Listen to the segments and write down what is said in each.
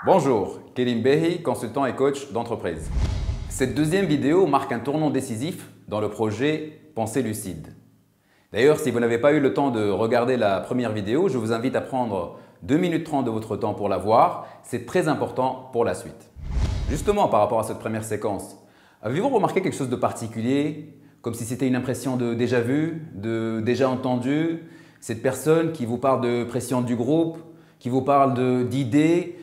Bonjour, Kelim Behi, consultant et coach d'entreprise. Cette deuxième vidéo marque un tournant décisif dans le projet Pensée lucide. D'ailleurs, si vous n'avez pas eu le temps de regarder la première vidéo, je vous invite à prendre 2 minutes 30 de votre temps pour la voir. C'est très important pour la suite. Justement, par rapport à cette première séquence, avez-vous remarqué quelque chose de particulier, comme si c'était une impression de déjà vu, de déjà entendu? Cette personne qui vous parle de pression du groupe, qui vous parle d'idées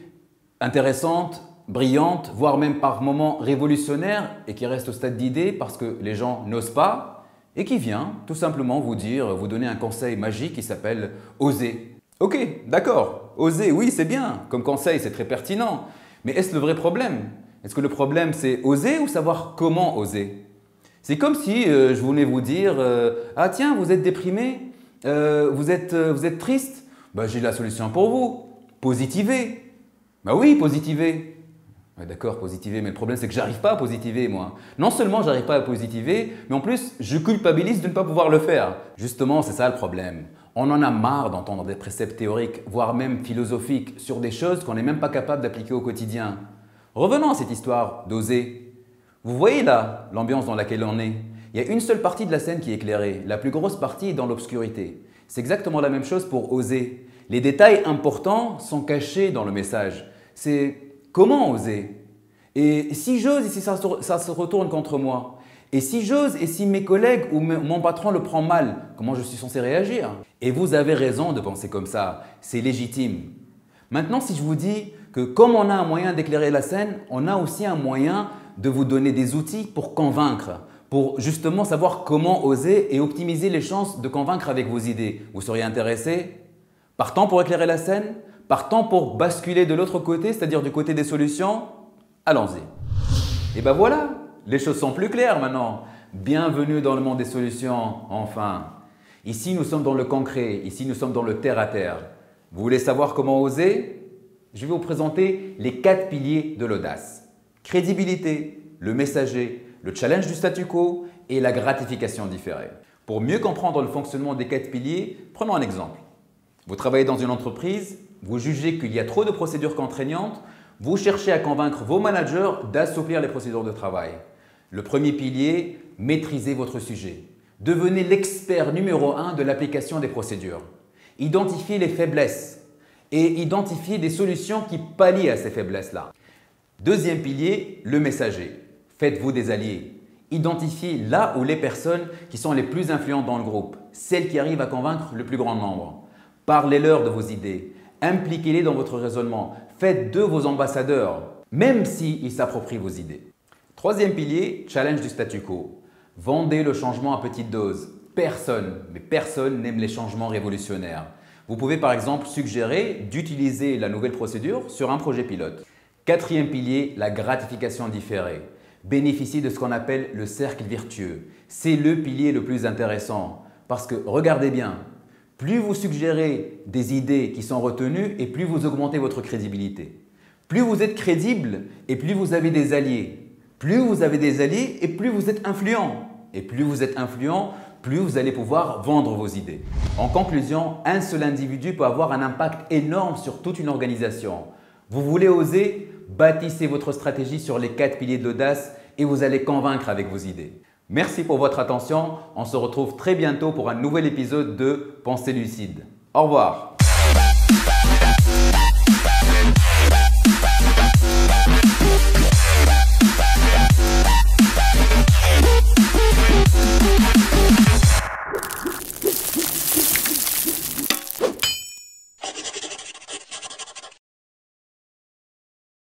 intéressantes, brillantes, voire même par moments révolutionnaires et qui reste au stade d'idées parce que les gens n'osent pas et qui vient tout simplement vous donner un conseil magique qui s'appelle « oser ». Ok, d'accord, oser, oui c'est bien, comme conseil c'est très pertinent, mais est-ce le vrai problème? Est-ce que le problème c'est oser ou savoir comment oser? C'est comme si je voulais vous dire « Ah tiens, vous êtes déprimé, vous êtes triste, ben, j'ai la solution pour vous, positivez ». Bah oui, positiver. Ouais, d'accord, positiver, mais le problème c'est que j'arrive pas à positiver moi. Non seulement j'arrive pas à positiver, mais en plus je culpabilise de ne pas pouvoir le faire. Justement, c'est ça le problème. On en a marre d'entendre des préceptes théoriques, voire même philosophiques, sur des choses qu'on n'est même pas capable d'appliquer au quotidien. Revenons à cette histoire d'oser. Vous voyez là l'ambiance dans laquelle on est. Il y a une seule partie de la scène qui est éclairée, la plus grosse partie est dans l'obscurité. C'est exactement la même chose pour oser. Les détails importants sont cachés dans le message. C'est comment oser? Et si j'ose et si ça se retourne contre moi? Et si j'ose et si mes collègues ou mon patron le prend mal, comment je suis censé réagir? Et vous avez raison de penser comme ça, c'est légitime. Maintenant, si je vous dis que comme on a un moyen d'éclairer la scène, on a aussi un moyen de vous donner des outils pour convaincre, pour justement savoir comment oser et optimiser les chances de convaincre avec vos idées. Vous seriez intéressé? Partant pour éclairer la scène? Partant pour basculer de l'autre côté, c'est-à-dire du côté des solutions? Allons-y. Et ben voilà, les choses sont plus claires maintenant. Bienvenue dans le monde des solutions, enfin. Ici, nous sommes dans le concret, ici, nous sommes dans le terre-à-terre. Vous voulez savoir comment oser? Je vais vous présenter les 4 piliers de l'audace. Crédibilité, le messager, le challenge du statu quo et la gratification différée. Pour mieux comprendre le fonctionnement des 4 piliers, prenons un exemple. Vous travaillez dans une entreprise, vous jugez qu'il y a trop de procédures contraignantes, vous cherchez à convaincre vos managers d'assouplir les procédures de travail. Le premier pilier, maîtrisez votre sujet. Devenez l'expert numéro 1 de l'application des procédures. Identifiez les faiblesses et identifiez des solutions qui pallient à ces faiblesses-là. Deuxième pilier, le messager. Faites-vous des alliés. Identifiez là où les personnes qui sont les plus influentes dans le groupe, celles qui arrivent à convaincre le plus grand nombre. Parlez-leur de vos idées, impliquez-les dans votre raisonnement, faites d'eux vos ambassadeurs, même s'ils s'approprient vos idées. Troisième pilier, challenge du statu quo. Vendez le changement à petite dose. Personne n'aime les changements révolutionnaires. Vous pouvez par exemple suggérer d'utiliser la nouvelle procédure sur un projet pilote. Quatrième pilier, la gratification différée. Bénéficiez de ce qu'on appelle le cercle vertueux. C'est le pilier le plus intéressant parce que regardez bien, plus vous suggérez des idées qui sont retenues et plus vous augmentez votre crédibilité. Plus vous êtes crédible et plus vous avez des alliés. Plus vous avez des alliés et plus vous êtes influent. Et plus vous êtes influent, plus vous allez pouvoir vendre vos idées. En conclusion, un seul individu peut avoir un impact énorme sur toute une organisation. Vous voulez oser? Bâtissez votre stratégie sur les 4 piliers de l'audace et vous allez convaincre avec vos idées. Merci pour votre attention. On se retrouve très bientôt pour un nouvel épisode de Pensée lucide. Au revoir.